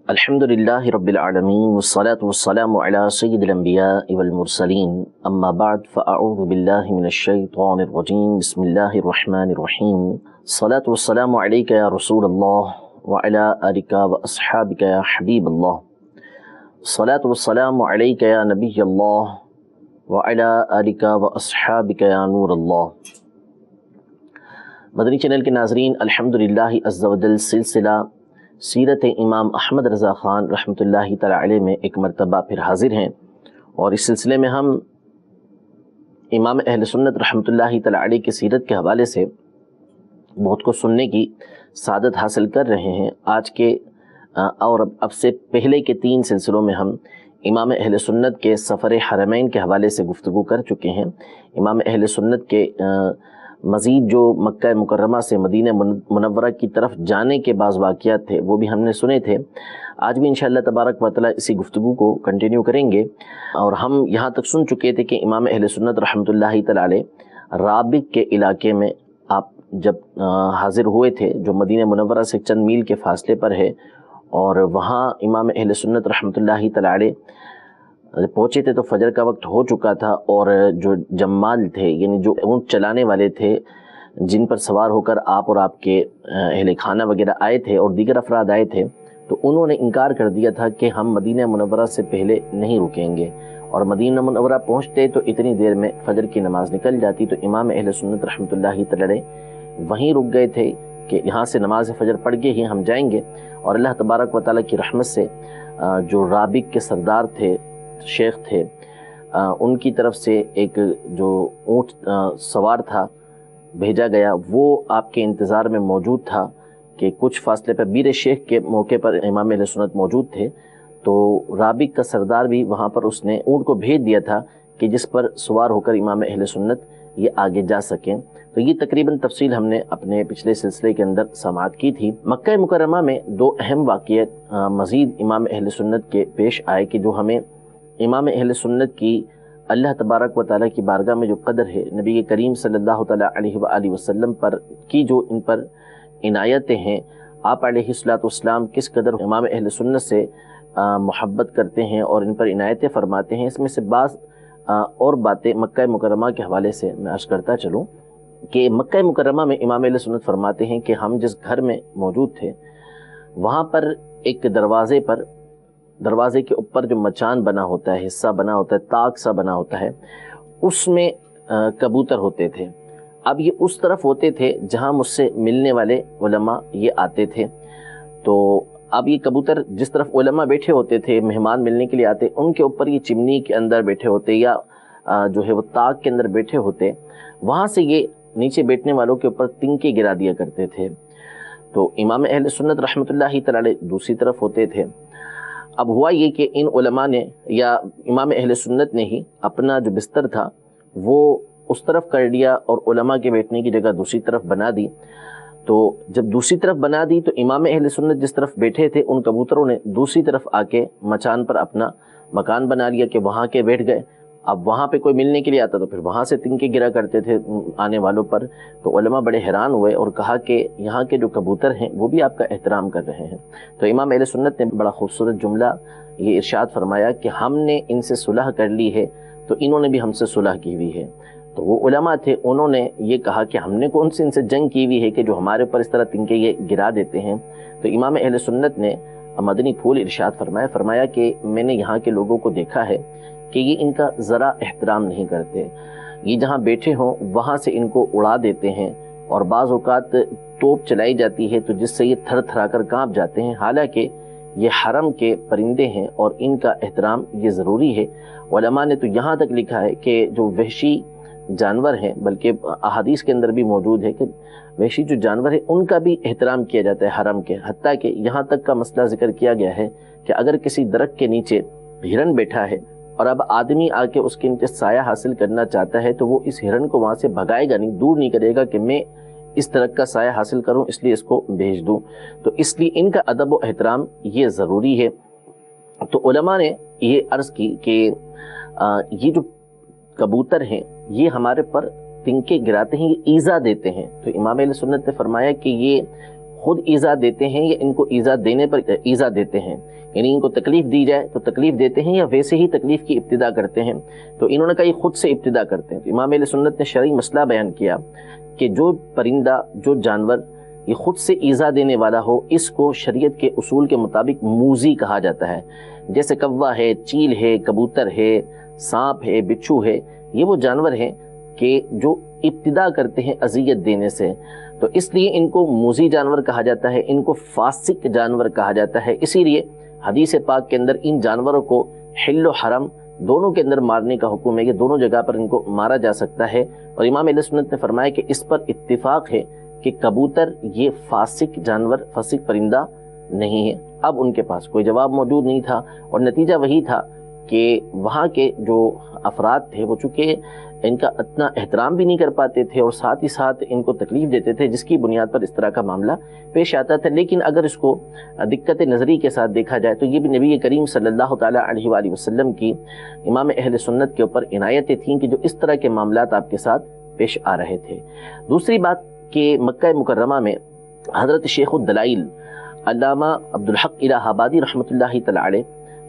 الحمدللہ رب العالمین والصلاة والسلام علی سید الانبیاء والمرسلین اما بعد فاعوذ باللہ من الشیطان الرجیم بسم اللہ الرحمن الرحیم الصلاة والسلام علیک یا رسول اللہ وعلی آلک واصحابک یا حبیب اللہ الصلاة والسلام علیک یا نبی اللہ وعلی آلک واصحابک یا نور اللہ۔ مدنی چینل کے ناظرین، الحمدللہ عز و جل سلسلہ سیرت امام احمد رضا خان رحمۃ اللہ تعالی علیہ میں ایک مرتبہ پھر حاضر ہیں، اور اس سلسلے میں ہم امام اہل سنت رحمۃ اللہ تعالی علیہ کی سیرت کے حوالے سے بہت کو سننے کی سعادت حاصل کر رہے ہیں۔ آج کے اور اب سے پہلے کے 3 سلسلوں میں ہم امام اہل سنت کے سفر حرمین کے حوالے سے گفتگو کر چکے ہیں۔ امام اہل سنت کے مزید جو مکہ مکرمہ سے مدینہ منورہ کی طرف جانے کے بعض واقعات تھے وہ بھی ہم نے سنے تھے۔ آج بھی انشاءاللہ تبارک و تعالی اسی گفتگو کو کنٹینیو کریں گے، اور ہم یہاں تک سن چکے تھے کہ امام اہل سنت رحمۃ اللہ تعالی علیہ رابغ کے علاقے میں آپ جب حاضر ہوئے تھے، جو مدینہ منورہ سے چند میل کے فاصلے پر ہے، اور وہاں امام اہل سنت رحمۃ اللہ تعالی علیہ پہنچے تھے تو فجر کا وقت ہو چکا تھا، اور جو جمال تھے یعنی جو اونٹ چلانے والے تھے، جن پر سوار ہو کر آپ اور آپ کے اہل خانہ وغیرہ آئے تھے اور دیگر افراد آئے تھے، تو انہوں نے انکار کر دیا تھا کہ ہم مدینہ منورہ سے پہلے نہیں رکیں گے، اور مدینہ منورہ پہنچتے تو اتنی دیر میں فجر کی نماز نکل جاتی۔ تو امام اہل سنت رحمۃ اللہ تعالی علیہ وہیں رک گئے تھے کہ یہاں سے نماز فجر پڑھ کے ہی ہم جائیں گے، اور اللہ تبارک و تعالیٰ کی رحمت سے جو رابغ کے سردار تھے، شیخ تھے، ان کی طرف سے ایک جو اونٹ سوار تھا بھیجا گیا، وہ آپ کے انتظار میں موجود تھا کہ کچھ فاصلے پر بیر شیخ کے موقع پر امام اہل سنت موجود تھے، تو رابغ کا سردار بھی وہاں پر اس نے اونٹ کو بھیج دیا تھا کہ جس پر سوار ہو کر امام اہل سنت یہ آگے جا سکیں۔ تو یہ تقریباً تفصیل ہم نے اپنے پچھلے سلسلے کے اندر سماعت کی تھی۔ مکہ مکرمہ میں 2 اہم واقعات مزید امام اہل سنت کے پیش آئے کہ جو ہمیں امام اہل سنت کی اللہ تبارک و تعالیٰ کی بارگاہ میں جو قدر ہے، نبی کریم صلی اللہ تعالیٰ علیہ وآلہ وسلم پر کی جو ان پر عنایتیں ہیں، آپ علیہ السلام کس قدر امام اہل سنت سے محبت کرتے ہیں اور ان پر عنایتیں فرماتے ہیں، اس میں سے بعض اور باتیں مکہ مکرمہ کے حوالے سے میں عرض کرتا چلوں کہ مکہ مکرمہ میں امام اہل سنت فرماتے ہیں کہ ہم جس گھر میں موجود تھے وہاں پر ایک دروازے کے اوپر جو مچان بنا ہوتا ہے، حصہ بنا ہوتا ہے، طاق سا بنا ہوتا ہے، اس میں کبوتر ہوتے تھے۔ اب یہ اس طرف ہوتے تھے جہاں مجھ سے ملنے والے علماء یہ آتے تھے، تو اب یہ کبوتر جس طرف علماء بیٹھے ہوتے تھے، مہمان ملنے کے لیے آتے، ان کے اوپر یہ چمنی کے اندر بیٹھے ہوتے یا جو ہے وہ طاق کے اندر بیٹھے ہوتے، وہاں سے یہ نیچے بیٹھنے والوں کے اوپر تنکے گرا دیا کرتے تھے۔ تو امام اہل سنت رحمۃ اللہ تعالی علیہ دوسری طرف ہوتے تھے۔ اب ہوا یہ کہ ان علماء نے یا امام اہل سنت نے ہی اپنا جو بستر تھا وہ اس طرف کر لیا اور علماء کے بیٹھنے کی جگہ دوسری طرف بنا دی۔ تو جب دوسری طرف بنا دی تو امام اہل سنت جس طرف بیٹھے تھے ان کبوتروں نے دوسری طرف آ کے مچان پر اپنا مکان بنا لیا کہ وہاں کے بیٹھ گئے۔ اب وہاں پہ کوئی ملنے کے لیے آتا تو پھر وہاں سے تنکے گرا کرتے تھے آنے والوں پر۔ تو علماء بڑے حیران ہوئے اور کہا کہ یہاں کے جو کبوتر ہیں وہ بھی آپ کا احترام کر رہے ہیں۔ تو امام اہل سنت نے بڑا خوبصورت جملہ یہ ارشاد فرمایا کہ ہم نے ان سے صلح کر لی ہے تو انہوں نے بھی ہم سے صلح کی ہوئی ہے۔ تو وہ علماء تھے، انہوں نے یہ کہا کہ ہم نے کون سے ان سے جنگ کی ہوئی ہے کہ جو ہمارے اوپر اس طرح تنکے یہ گرا دیتے ہیں۔ تو امام اہل سنت نے مدنی پھول ارشاد فرمایا کہ میں نے یہاں کے لوگوں کو دیکھا ہے کہ یہ ان کا ذرا احترام نہیں کرتے، یہ جہاں بیٹھے ہوں وہاں سے ان کو اڑا دیتے ہیں، اور بعض اوقات توپ چلائی جاتی ہے تو جس سے یہ تھر تھرا کر کانپ جاتے ہیں، حالانکہ یہ حرم کے پرندے ہیں اور ان کا احترام یہ ضروری ہے۔ علماء نے تو یہااں تک لکھا ہے کہ جو وحشی جانور ہیں، بلکہ احادیث کے اندر بھی موجود ہے کہ وحشی جو جانور ہیں ان کا بھی احترام کیا جاتا ہے حرم کے، حتیٰ کہ یہاں تک کا مسئلہ ذکر کیا گیا ہے کہ اگر کسی درخت کے نیچے ہرن بیٹھا ہے اور اب آدمی آ کے اس کے نیچے سایہ حاصل کرنا چاہتا ہے تو وہ اس ہرن کو وہاں سے بھگائے گا نہیں، دور نہیں کرے گا کہ میں اس درخت کا سایہ حاصل کروں اس لیے اس کو بھیج دوں۔ تو اس لیے ان کا ادب و احترام یہ ضروری ہے۔ تو علماء نے یہ عرض کی کہ یہ جو کبوتر ہیں یہ ہمارے پر تنکے گراتے ہیں، یہ ایذا دیتے ہیں۔ تو امام اہل سنت نے فرمایا کہ یہ خود ایذا دیتے ہیں یا ان کو ایذا دینے پر ایذا دیتے ہیں، یعنی ان کو تکلیف دی جائے تو تکلیف دیتے ہیں یا ویسے ہی تکلیف کی ابتدا کرتے ہیں؟ تو انہوں نے کہا یہ خود سے ابتدا کرتے ہیں۔ تو امام اہل سنت نے شرعی مسئلہ بیان کیا کہ جو پرندہ، جو جانور یہ خود سے ایذا دینے والا ہو، اس کو شریعت کے اصول کے مطابق موذی کہا جاتا ہے۔ جیسے کوا ہے، چیل ہے، کبوتر ہے، سانپ ہے، بچھو ہے، یہ وہ جانور ہیں کہ جو ابتدا کرتے ہیں اذیت دینے سے، تو اس لیے ان کو موذی جانور کہا جاتا ہے، ان کو فاسق جانور کہا جاتا ہے۔ اسی لیے حدیث پاک کے اندر ان جانوروں کو حل و حرم دونوں کے اندر مارنے کا حکم ہے کہ دونوں جگہ پر ان کو مارا جا سکتا ہے۔ اور امام اہل سنت نے فرمایا کہ اس پر اتفاق ہے کہ کبوتر یہ فاسق جانور، فاسق پرندہ نہیں ہے۔ اب ان کے پاس کوئی جواب موجود نہیں تھا، اور نتیجہ وہی تھا کہ وہاں کے جو افراد تھے وہ چونکہ ان کا اتنا احترام بھی نہیں کر پاتے تھے اور ساتھ ہی ساتھ ان کو تکلیف دیتے تھے، جس کی بنیاد پر اس طرح کا معاملہ پیش آتا تھا۔ لیکن اگر اس کو دقت نظری کے ساتھ دیکھا جائے تو یہ بھی نبی کریم صلی اللہ تعالیٰ علیہ وآلہ وسلم کی امام اہل سنت کے اوپر عنایتیں تھیں کہ جو اس طرح کے معاملات آپ کے ساتھ پیش آ رہے تھے۔ دوسری بات کہ مکہ مکرمہ میں حضرت شیخ الدلائل علامہ عبدالحق الہ آبادی رحمۃ اللہ تعالیٰ علیہ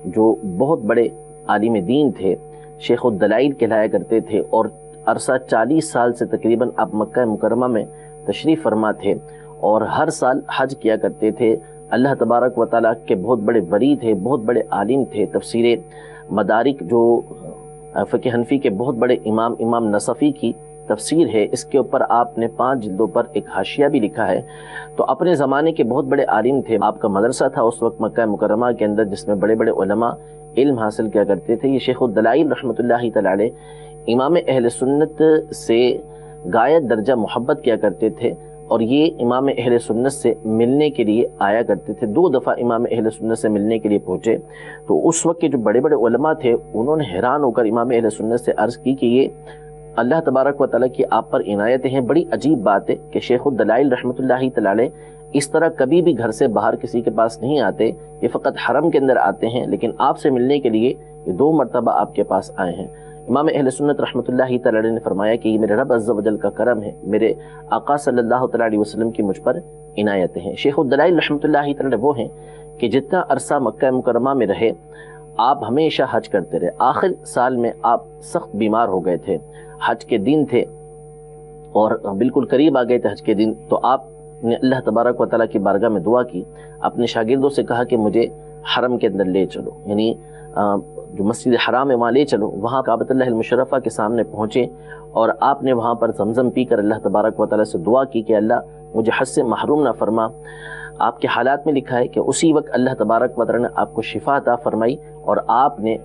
جو بہت بڑے عالم دین تھے، شیخ الدلائل کہلایا کرتے تھے، اور عرصہ 40 سال سے تقریباً آپ مکہ مکرمہ میں تشریف فرما تھے اور ہر سال حج کیا کرتے تھے۔ اللہ تبارک و تعالیٰ کے بہت بڑے ولی تھے، بہت بڑے عالم تھے۔ تفسیر مدارک جو فقہ حنفی کے بہت بڑے امام نصفی کی تفسیر ہے، اس کے اوپر آپ نے 5 جلدوں پر ایک حاشیہ بھی لکھا ہے۔ تو اپنے زمانے کے بہت بڑے عالم تھے۔ آپ کا مدرسہ تھا اس وقت مکہ مکرمہ کے اندر جس میں بڑے بڑے علماء علم حاصل کیا کرتے تھے۔ یہ شیخ الدلائل رحمۃ اللہ تعالی علیہ امام اہل سنت سے غایت درجہ محبت کیا کرتے تھے، اور یہ امام اہل سنت سے ملنے کے لیے آیا کرتے تھے۔ 2 دفعہ امام اہل سنت سے ملنے کے لیے پہنچے، تو اس وقت کے جو بڑے بڑے علماء تھے انہوں نے حیران ہو کر امام اہل سنت سے عرض کی کہ یہ اللہ تبارک و تعالیٰ کی آپ پر عنایتیں ہیں۔ بڑی عجیب بات ہے کہ شیخ الدلائل رحمۃ اللہ تعالی علیہ اس طرح کبھی بھی گھر سے باہر کسی کے پاس نہیں آتے، یہ فقط حرم کے اندر آتے ہیں، لیکن آپ سے ملنے کے لیے یہ 2 مرتبہ آپ کے پاس آئے ہیں۔ امام اہل سنت رحمۃ اللہ تعالی علیہ نے فرمایا کہ یہ میرے رب عز و جل کا کرم ہے، میرے آقا صلی اللہ تعالی علیہ وسلم کی مجھ پر عنایتیں ہیں۔ شیخ الدلائل رحمۃ اللہ تعالی علیہ وہ ہیں کہ جتنا عرصہ مکہ مکرمہ میں رہے آپ ہمیشہ حج کرتے رہے۔ آخر سال میں آپ سخت بیمار ہو گئے تھے، حج کے دن تھے اور بالکل قریب آ گئے تھے حج کے دن، تو آپ نے اللہ تبارک و تعالیٰ کی بارگاہ میں دعا کی، اپنے شاگردوں سے کہا کہ مجھے حرم کے اندر لے چلو، یعنی جو مسجد حرام ہے وہاں لے چلو۔ وہاں کعبۃ اللہ المشرفہ کے سامنے پہنچے اور آپ نے وہاں پر زمزم پی کر اللہ تبارک و تعالیٰ سے دعا کی کہ اللہ مجھے حج سے محروم نہ فرما۔ آپ کے حالات میں لکھا ہے کہ اسی وقت اللہ تبارک و تعالیٰ نے آپ کو شفا عطا فرمائی اور آپ نے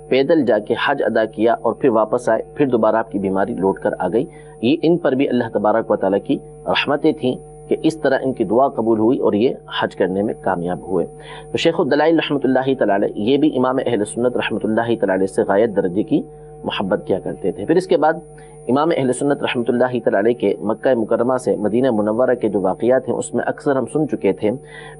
پیدل جا کے حج ادا کیا اور پھر واپس آئے، پھر دوبارہ آپ کی بیماری لوٹ کر آ گئی۔ یہ ان پر بھی اللہ تبارک و تعالیٰ کی رحمتیں تھیں کہ اس طرح ان کی دعا قبول ہوئی اور یہ حج کرنے میں کامیاب ہوئے۔ تو شیخ الدلائل رحمۃ اللہ تعالی علیہ یہ بھی امام اہل سنت رحمۃ اللہ تعالی علیہ سے غایت درجے کی محبت کیا کرتے تھے۔ پھر اس کے بعد امام اہل سنت رحمۃ اللہ تعالی علیہ کے مکہ مکرمہ سے مدینہ منورہ کے جو واقعات ہیں اس میں اکثر ہم سن چکے تھے۔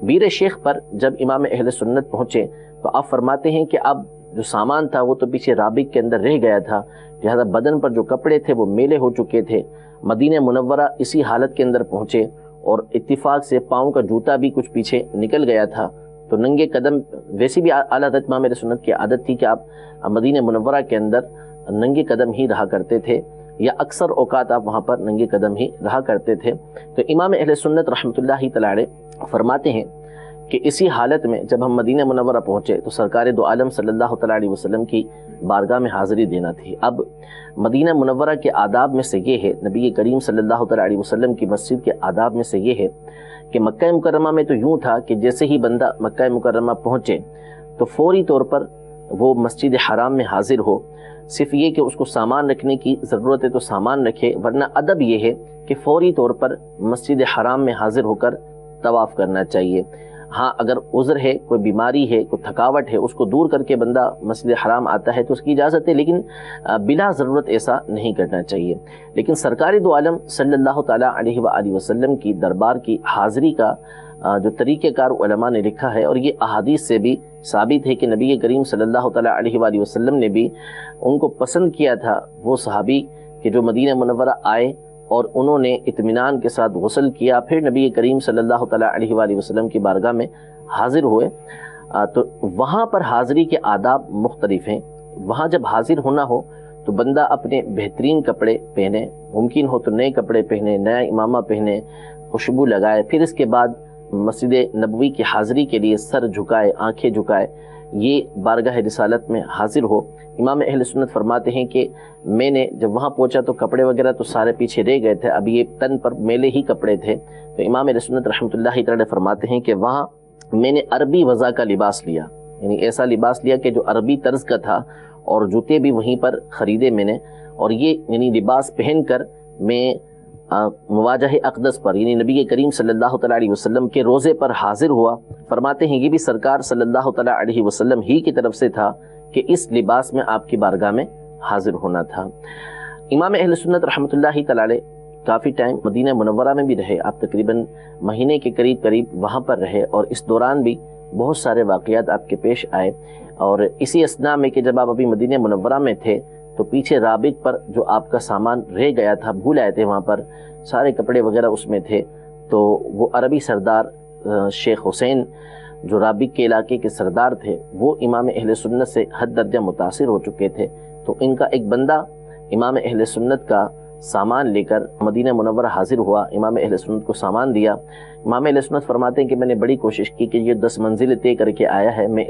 بیر شیخ پر جب امام اہل سنت پہنچے تو آپ فرماتے ہیں کہ اب جو سامان تھا وہ تو پیچھے رابق کے اندر رہ گیا تھا، لہذا بدن پر جو کپڑے تھے وہ میلے ہو چکے تھے۔ مدینہ منورہ اسی حالت کے اندر پہنچے اور اتفاق سے پاؤں کا جوتا بھی کچھ پیچھے نکل گیا تھا، تو ننگے قدم، ویسے بھی اعلیٰ حضرت امام اہل سنت کی عادت تھی کہ آپ مدینہ منورہ کے اندر ننگے قدم ہی رہا کرتے تھے، یا اکثر اوقات آپ وہاں پر ننگے قدم ہی رہا کرتے تھے۔ تو امام اہل سنت رحمۃ اللہ تعالی علیہ فرماتے ہیں کہ اسی حالت میں جب ہم مدینہ منورہ پہنچے تو سرکار دو عالم صلی اللہ تعالی علیہ وسلم کی بارگاہ میں حاضری دینا تھی۔ اب مدینہ منورہ کے آداب میں سے یہ ہے، نبی کریم صلی اللہ تعالی علیہ وسلم کی مسجد کے آداب میں سے یہ ہے کہ مکہ مکرمہ میں تو یوں تھا کہ جیسے ہی بندہ مکہ مکرمہ پہنچے تو فوری طور پر وہ مسجد حرام میں حاضر ہو، صرف یہ کہ اس کو سامان رکھنے کی ضرورت ہے تو سامان رکھے، ورنہ ادب یہ ہے کہ فوری طور پر مسجد حرام میں حاضر ہو کر طواف کرنا چاہیے۔ ہاں اگر عذر ہے، کوئی بیماری ہے، کوئی تھکاوٹ ہے، اس کو دور کر کے بندہ مسجد حرام آتا ہے تو اس کی اجازت ہے، لیکن بلا ضرورت ایسا نہیں کرنا چاہیے۔ لیکن سرکار دو عالم صلی اللہ تعالی علیہ وآلہ وسلم کی دربار کی حاضری کا جو طریقہ کار علماء نے لکھا ہے، اور یہ احادیث سے بھی ثابت ہے کہ نبی کریم صلی اللہ تعالی علیہ وآلہ وسلم نے بھی ان کو پسند کیا تھا، وہ صحابی کہ جو مدینہ منورہ آئے اور انہوں نے اطمینان کے ساتھ غسل کیا، پھر نبی کریم صلی اللہ تعالیٰ علیہ وآلہ وسلم کی بارگاہ میں حاضر ہوئے۔ تو وہاں پر حاضری کے آداب مختلف ہیں۔ وہاں جب حاضر ہونا ہو تو بندہ اپنے بہترین کپڑے پہنے، ممکن ہو تو نئے کپڑے پہنے، نیا امامہ پہنے، خوشبو لگائے، پھر اس کے بعد مسجد نبوی کی حاضری کے لیے سر جھکائے، آنکھیں جھکائے، یہ بارگاہ رسالت میں حاضر ہو۔ امام اہل سنت فرماتے ہیں کہ میں نے جب وہاں پہنچا تو کپڑے وغیرہ تو سارے پیچھے رہ گئے تھے، اب یہ تن پر میلے ہی کپڑے تھے۔ تو امام اہل سنت رحمۃ اللہ تعالی فرماتے ہیں کہ وہاں میں نے عربی وضع کا لباس لیا، یعنی ایسا لباس لیا کہ جو عربی طرز کا تھا، اور جوتے بھی وہیں پر خریدے میں نے، اور یہ یعنی لباس پہن کر میں مواجہ اقدس پر یعنی نبی کریم صلی اللہ تعالیٰ علیہ وسلم کے روزے پر حاضر ہوا۔ فرماتے ہیں یہ بھی سرکار صلی اللہ تعالیٰ علیہ وسلم ہی کی طرف سے تھا کہ اس لباس میں آپ کی بارگاہ میں حاضر ہونا تھا۔ امام اہل سنت رحمۃ اللہ تعالیٰ علیہ کافی ٹائم مدینہ منورہ میں بھی رہے، آپ تقریباً مہینے کے قریب وہاں پر رہے، اور اس دوران بھی بہت سارے واقعات آپ کے پیش آئے۔ اور اسی اثناء میں کہ جب آپ ابھی مدینہ منورہ میں تھے تو پیچھے رابط پر جو آپ کا سامان رہ گیا تھا، بھول آئے تھے، وہاں پر سارے کپڑے وغیرہ اس میں تھے، تو وہ عربی سردار شیخ حسین جو رابط کے علاقے کے سردار تھے، وہ امام اہل سنت سے حد درجہ متاثر ہو چکے تھے، تو ان کا ایک بندہ امام اہل سنت کا سامان لے کر مدینہ منورہ حاضر ہوا، امام اہل سنت کو سامان دیا۔ امام اہل سنت فرماتے ہیں کہ میں نے بڑی کوشش کی کہ یہ 10 منزل طے کر کے آیا ہے، میں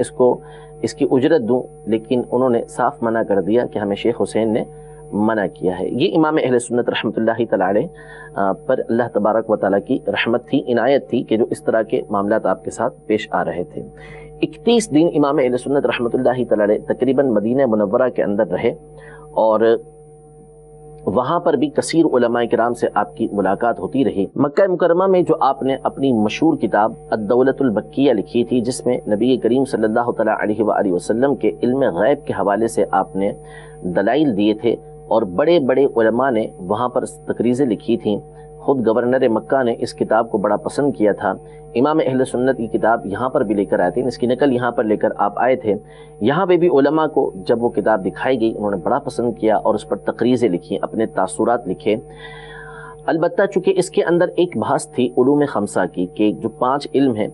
اس کی اجرت دوں، لیکن انہوں نے صاف منع کر دیا کہ ہمیں شیخ حسین نے منع کیا ہے۔ یہ امام اہل سنت رحمۃ اللہ تعالیٰ علیہ پر اللہ تبارک و تعالیٰ کی رحمت تھی، عنایت تھی کہ جو اس طرح کے معاملات آپ کے ساتھ پیش آ رہے تھے۔ 31 دن امام اہل سنت رحمۃ اللہ تعالیٰ علیہ تقریباً مدینہ منورہ کے اندر رہے، اور وہاں پر بھی کثیر علماء کرام سے آپ کی ملاقات ہوتی رہی۔ مکہ مکرمہ میں جو آپ نے اپنی مشہور کتاب الدولۃ المکیہ لکھی تھی، جس میں نبی کریم صلی اللہ تعالیٰ علیہ وآلہ وسلم کے علم غیب کے حوالے سے آپ نے دلائل دیے تھے، اور بڑے بڑے علماء نے وہاں پر تقریزیں لکھی تھیں۔ خود گورنر مکہ نے اس کتاب کو بڑا پسند کیا تھا۔ امام اہل سنت کی کتاب یہاں پر بھی لے کر آئے تھے، اس کی نقل یہاں پر لے کر آپ آئے تھے۔ یہاں پہ بھی علماء کو جب وہ کتاب دکھائی گئی انہوں نے بڑا پسند کیا اور اس پر تقریزیں لکھی، اپنے تاثرات لکھے۔ البتہ چونکہ اس کے اندر ایک بحث تھی علوم خمسہ کی کہ جو 5 علم ہیں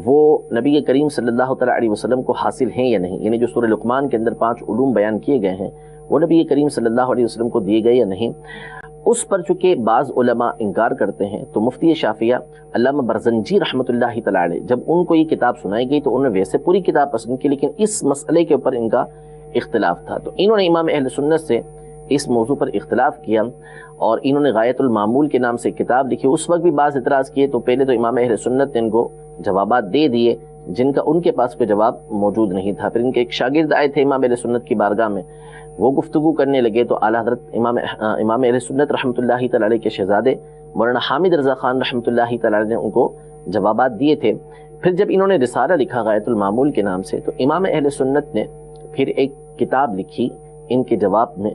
وہ نبی کریم صلی اللہ تعالیٰ علیہ وسلم کو حاصل ہیں یا نہیں، یعنی جو سورہ لقمان کے اندر 5 علوم بیان کیے گئے ہیں وہ نبی کریم صلی اللہ علیہ وسلم کو دیے گئے یا نہیں۔ اس پر چونکہ بعض علماء انکار کرتے ہیں، تو مفتی شافعیہ علامہ برزنجی رحمۃ اللہ تعالیٰ علیہ جب ان کو یہ کتاب سنائی گئی تو انہوں نے ویسے پوری کتاب پسند کی، لیکن اس مسئلے کے اوپر ان کا اختلاف تھا، تو انہوں نے امام اہل سنت سے اس موضوع پر اختلاف کیا، اور انہوں نے غایۃ المعمول کے نام سے کتاب لکھی۔ اس وقت بھی بعض اعتراض کیے، تو پہلے تو امام اہل سنت نے ان کو جوابات دے دیے جن کا ان کے پاس کوئی جواب موجود نہیں تھا۔ پھر ان کے ایک شاگرد آئے تھے امام اہل سنت کی بارگاہ میں، وہ گفتگو کرنے لگے تو اعلیٰ حضرت امام اہل سنت رحمۃ اللہ تعالیٰ علیہ کے شہزادے مولانا حامد رضا خان رحمۃ اللہ تعالیٰ علیہ نے ان کو جوابات دیے تھے۔ پھر جب انہوں نے رسالہ لکھا غایۃ المعمول کے نام سے، تو امام اہل سنت نے پھر ایک کتاب لکھی ان کے جواب میں،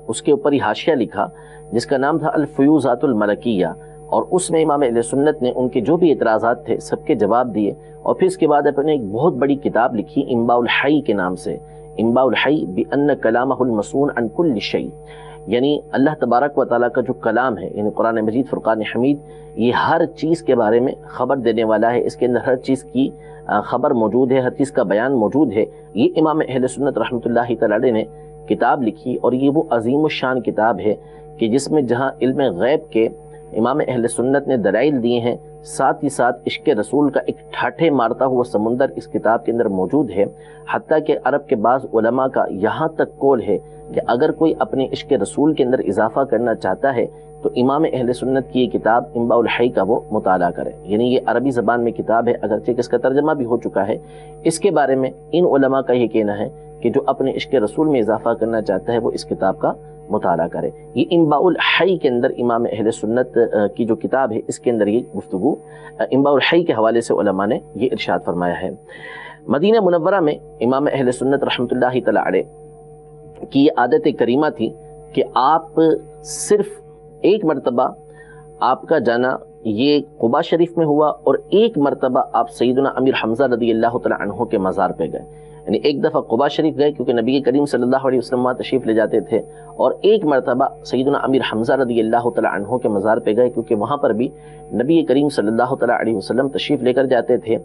اس کے اوپر ہی حاشیہ لکھا جس کا نام تھا الفیوزات الملکیہ، اور اس میں امام اہل سنت نے ان کے جو بھی اعتراضات تھے سب کے جواب دیے، اور پھر اس کے بعد اپنے ایک بہت بڑی کتاب لکھی انباء الحی کے نام سے، انباء الحی بان کلامہ المصون عن کل شیء، یعنی اللہ تبارک و تعالیٰ کا جو کلام ہے، یعنی قرآن مجید فرقان حمید، یہ ہر چیز کے بارے میں خبر دینے والا ہے، اس کے اندر ہر چیز کی خبر موجود ہے، ہر چیز کا بیان موجود ہے۔ یہ امام اہل سنت رحمۃ اللہ تعالیٰ علیہ نے کتاب لکھی، اور یہ وہ عظیم الشان کتاب ہے کہ جس میں جہاں علم غیب کے امام اہل سنت نے دلائل دیے ہیں، ساتھ ہی ساتھ عشق رسول کا ایک ٹھاٹھے مارتا ہوا سمندر اس کتاب کے اندر موجود ہے۔ حتیٰ کہ عرب کے بعض علماء کا یہاں تک قول ہے کہ اگر کوئی اپنے عشق رسول کے اندر اضافہ کرنا چاہتا ہے تو امام اہل سنت کی یہ کتاب انباء الحی کا وہ مطالعہ کرے، یعنی یہ عربی زبان میں کتاب ہے، اگرچہ کہ اس کا ترجمہ بھی ہو چکا ہے۔ اس کے بارے میں ان علماء کا یہ کہنا ہے کہ جو اپنے عشق رسول میں اضافہ کرنا چاہتا ہے وہ اس کتاب کا مطالعہ کرے۔ یہ انباء الحی کے اندر امام اہل سنت کی جو کتاب ہے اس کے اندر یہ گفتگو انباء الحی کے حوالے سے علماء نے یہ ارشاد فرمایا ہے۔ مدینہ منورہ میں امام اہل سنت رحمۃ اللہ تعالیٰ علیہ کی یہ عادت کریمہ تھی کہ آپ صرف ایک مرتبہ آپ کا جانا یہ قباء شریف میں ہوا، اور ایک مرتبہ آپ سیدنا امیر حمزہ رضی اللہ تعالیٰ عنہ کے مزار پہ گئے. یعنی ایک دفعہ قباء شریف گئے کیونکہ نبی کریم صلی اللہ علیہ وسلم وہاں تشریف لے جاتے تھے، اور ایک مرتبہ سیدنا امیر حمزہ رضی اللہ تعالیٰ عنہ کے مزار پہ گئے کیونکہ وہاں پر بھی نبی کریم صلی اللہ تعالیٰ علیہ وسلم تشریف لے کر جاتے تھے.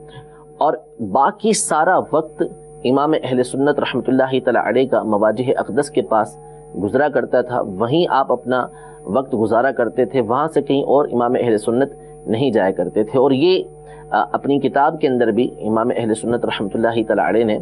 اور باقی سارا وقت امام اہل سنت رحمۃ اللہ تعالیٰ علیہ کا مواجہ اقدس کے پاس گزرا کرتا تھا، وہیں آپ اپنا وقت گزارا کرتے تھے، وہاں سے کہیں اور امام اہل سنت نہیں جایا کرتے تھے. اور یہ اپنی کتاب کے اندر بھی امام اہل سنت رحمۃ اللہ تعالیٰ علیہ نے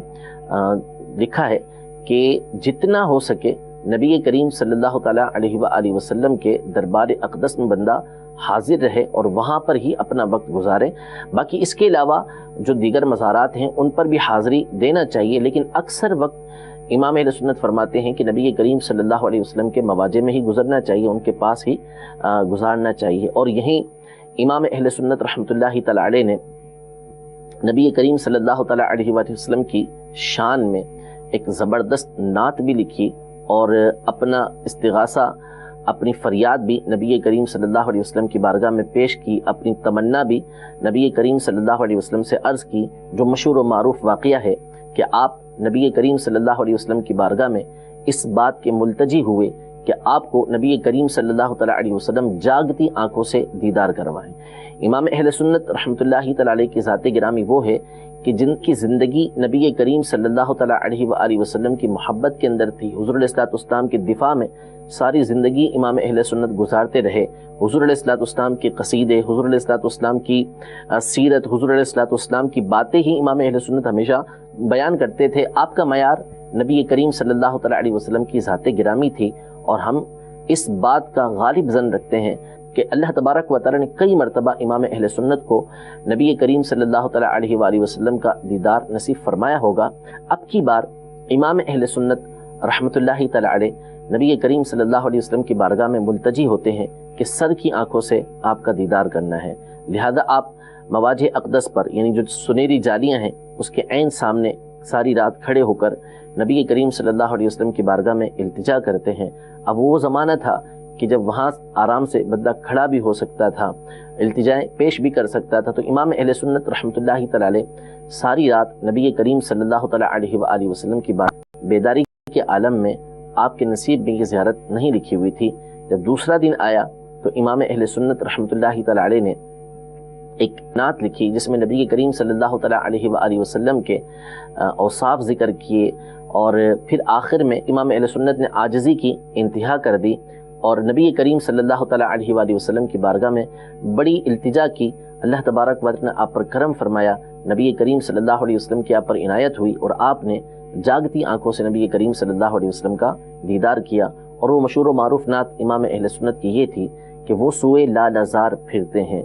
لکھا ہے کہ جتنا ہو سکے نبی کریم صلی اللہ تعالیٰ علیہ وآلہ وسلم کے دربار اقدس میں بندہ حاضر رہے اور وہاں پر ہی اپنا وقت گزارے. باقی اس کے علاوہ جو دیگر مزارات ہیں ان پر بھی حاضری دینا چاہیے، لیکن اکثر وقت امام اہل سنت فرماتے ہیں کہ نبی کریم صلی اللہ علیہ وسلم کے مواجہ میں ہی گزرنا چاہیے، ان کے پاس ہی گزارنا چاہیے. اور یہیں امام اہل سنت رحمۃ اللہ تعالیٰ علیہ نے نبی کریم صلی اللہ تعالیٰ علیہ وآلہ وسلم کی شان میں ایک زبردست نعت بھی لکھی، اور اپنا استغاثہ، اپنی فریاد بھی نبی کریم صلی اللہ علیہ وسلم کی بارگاہ میں پیش کی، اپنی تمنا بھی نبی کریم صلی اللہ علیہ وسلم سے عرض کی. جو مشہور و معروف واقعہ ہے کہ آپ نبی کریم صلی اللہ علیہ وسلم کی بارگاہ میں اس بات کے ملتجی ہوئے کہ آپ کو نبی کریم صلی اللہ تعالیٰ علیہ وسلم جاگتی آنکھوں سے دیدار کروائیں. امام اہل سنت رحمۃ اللہ تعالیٰ علیہ کی ذات گرامی وہ ہے کہ جن کی زندگی نبی کریم صلی اللہ تعالیٰ علیہ وآلہ وسلم کی محبت کے اندر تھی، حضور علیہ الصلوۃ والسلام کے دفاع میں ساری زندگی امام اہل سنت گزارتے رہے. حضور علیہ الصلوۃ والسلام کے قصیدے، حضور علیہ الصلوۃ والسلام کی سیرت، حضور علیہ الصلوۃ والسلام کی باتیں ہی امام اہل سنت ہمیشہ بیان کرتے تھے. آپ کا معیار نبی کریم صلی اللہ تعالیٰ علیہ وسلم کی ذات گرامی تھی، اور ہم اس بات کا غالب ظن رکھتے ہیں کہ اللہ تبارک و تعالیٰ نے کئی مرتبہ امام اہل سنت کو نبی کریم صلی اللہ تعالیٰ علیہ وآلہ وسلم کا دیدار نصیب فرمایا ہوگا. اب کی بار امام اہل سنت رحمۃ اللہ تعالیٰ علیہ نبی کریم صلی اللہ علیہ وسلم کی بارگاہ میں ملتجی ہوتے ہیں کہ سر کی آنکھوں سے آپ کا دیدار کرنا ہے. لہذا آپ مواجہ اقدس پر، یعنی جو سنہری جالیاں ہیں اس کے عین سامنے ساری رات کھڑے ہو کر نبی کریم صلی اللہ علیہ وسلم کی بارگاہ میں التجا کرتے ہیں. اب وہ زمانہ تھا کہ جب وہاں آرام سے بندہ کھڑا بھی ہو سکتا تھا، التجائیں پیش بھی کر سکتا تھا. تو امام اہل سنت رحمۃ اللہ تعالیٰ علیہ ساری رات نبی کریم صلی اللہ تعالیٰ علیہ وآلہ وسلم کی بیداری کے عالم میں آپ کے نصیب میں یہ زیارت نہیں لکھی ہوئی تھی. جب دوسرا دن آیا تو امام اہل سنت رحمۃ اللہ تعالیٰ علیہ نے ایک نعت لکھی جس میں نبی کریم صلی اللہ تعالیٰ علیہ وآلہ وسلم کے اوصاف ذکر کیے، اور پھر آخر میں امام اہل سنت نے عاجزی کی انتہا کر دی اور نبی کریم صلی اللہ تعالیٰ علیہ وآلہ وسلم کی بارگاہ میں بڑی التجا کی. اللہ تبارک و تعالیٰ نے آپ پر کرم فرمایا، نبی کریم صلی اللہ علیہ وسلم کی آپ پر عنایت ہوئی، اور آپ نے جاگتی آنکھوں سے نبی کریم صلی اللہ علیہ وسلم کا دیدار کیا. اور وہ مشہور و معروف نعت امام اہل سنت کی یہ تھی کہ وہ سوئے لالازار پھرتے ہیں،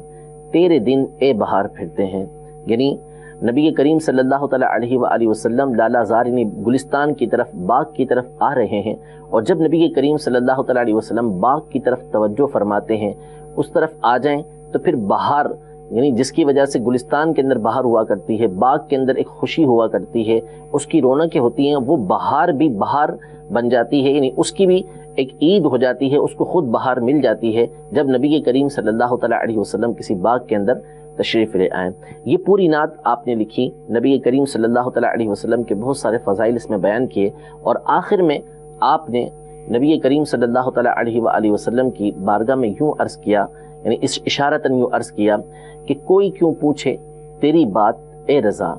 تیرے دن اے بہار پھرتے ہیں. یعنی نبی کریم صلی اللہ تعالیٰ علیہ وآلہ وسلم لالازار یعنی گلستان کی طرف، باغ کی طرف آ رہے ہیں، اور جب نبی کریم صلی اللہ تعالیٰ علیہ وسلم باغ کی طرف توجہ فرماتے ہیں، اس طرف آ جائیں تو پھر بہار، یعنی جس کی وجہ سے گلستان کے اندر بہار ہوا کرتی ہے، باغ کے اندر ایک خوشی ہوا کرتی ہے، اس کی رونقیں ہوتی ہیں، وہ بہار بھی بہار بن جاتی ہے، یعنی اس کی بھی ایک عید ہو جاتی ہے، اس کو خود بہار مل جاتی ہے جب نبی کریم صلی اللہ تعالیٰ علیہ وسلم کسی باغ کے اندر تشریف لے آئیں. یہ پوری نعت آپ نے لکھی، نبی کریم صلی اللہ تعالیٰ علیہ وسلم کے بہت سارے فضائل اس میں بیان کیے، اور آخر میں آپ نے نبی کریم صلی اللہ تعالیٰ علیہ وآلہ وسلم کی بارگاہ میں یوں عرض کیا، یعنی اس اشارتاً یوں عرض کیا کہ کوئی کیوں پوچھے تیری بات اے رضا،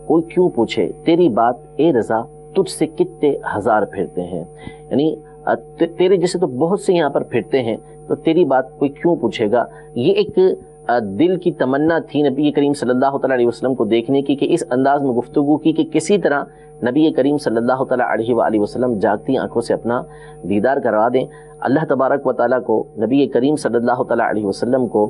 کوئی کیوں پوچھے تیری بات اے رضا، تجھ سے کتنے ہزار پھرتے ہیں. یعنی تیرے جیسے تو بہت سے یہاں پر پھرتے ہیں، تو تیری بات کوئی کیوں پوچھے گا. یہ ایک دل کی تمنا تھی نبی کریم صلی اللہ تعالیٰ علیہ وسلم کو دیکھنے کی، کہ اس انداز میں گفتگو کی کہ کسی طرح نبی کریم صلی اللہ تعالیٰ علیہ وآلہ وسلم جاگتی آنکھوں سے اپنا دیدار کروا دیں. اللہ تبارک و تعالیٰ کو نبی کریم صلی اللہ تعالیٰ علیہ وسلم کو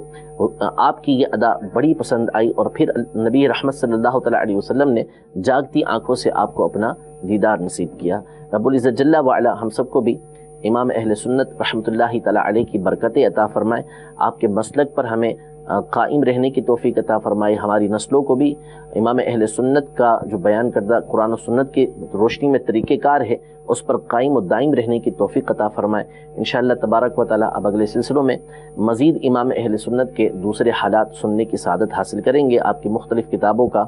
آپ کی یہ ادا بڑی پسند آئی، اور پھر نبی رحمت صلی اللہ تعالیٰ علیہ وسلم نے جاگتی آنکھوں سے آپ کو اپنا دیدار نصیب کیا. رب العزت جل وعلا ہم سب کو بھی امام اہل سنت رحمۃ اللہ تعالیٰ علیہ کی برکتیں عطا فرمائے، آپ کے مسلک پر ہمیں قائم رہنے کی توفیق عطا فرمائے، ہماری نسلوں کو بھی امام اہل سنت کا جو بیان کردہ قرآن و سنت کی روشنی میں طریقہ کار ہے اس پر قائم و دائم رہنے کی توفیق عطا فرمائے۔ انشاءاللہ تبارک و تعالی اب اگلے سلسلوں میں مزید امام اہل سنت کے دوسرے حالات سننے کی سعادت حاصل کریں گے، آپ کی مختلف کتابوں کا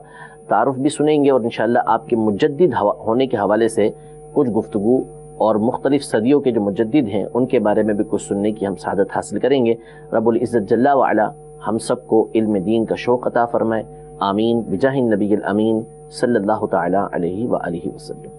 تعارف بھی سنیں گے، اور انشاءاللہ آپ کے مجدد ہونے کے حوالے سے کچھ گفتگو اور مختلف صدیوں کے جو مجدد ہیں ان کے بارے میں بھی کچھ سننے کی ہم سعادت حاصل کریں گے۔ رب العزت جل وعلا ہم سب کو علم دین کا شوق عطا فرمائے، آمین بجاہ النبی الامین صلی اللہ تعالی علیہ وآلہ وسلم۔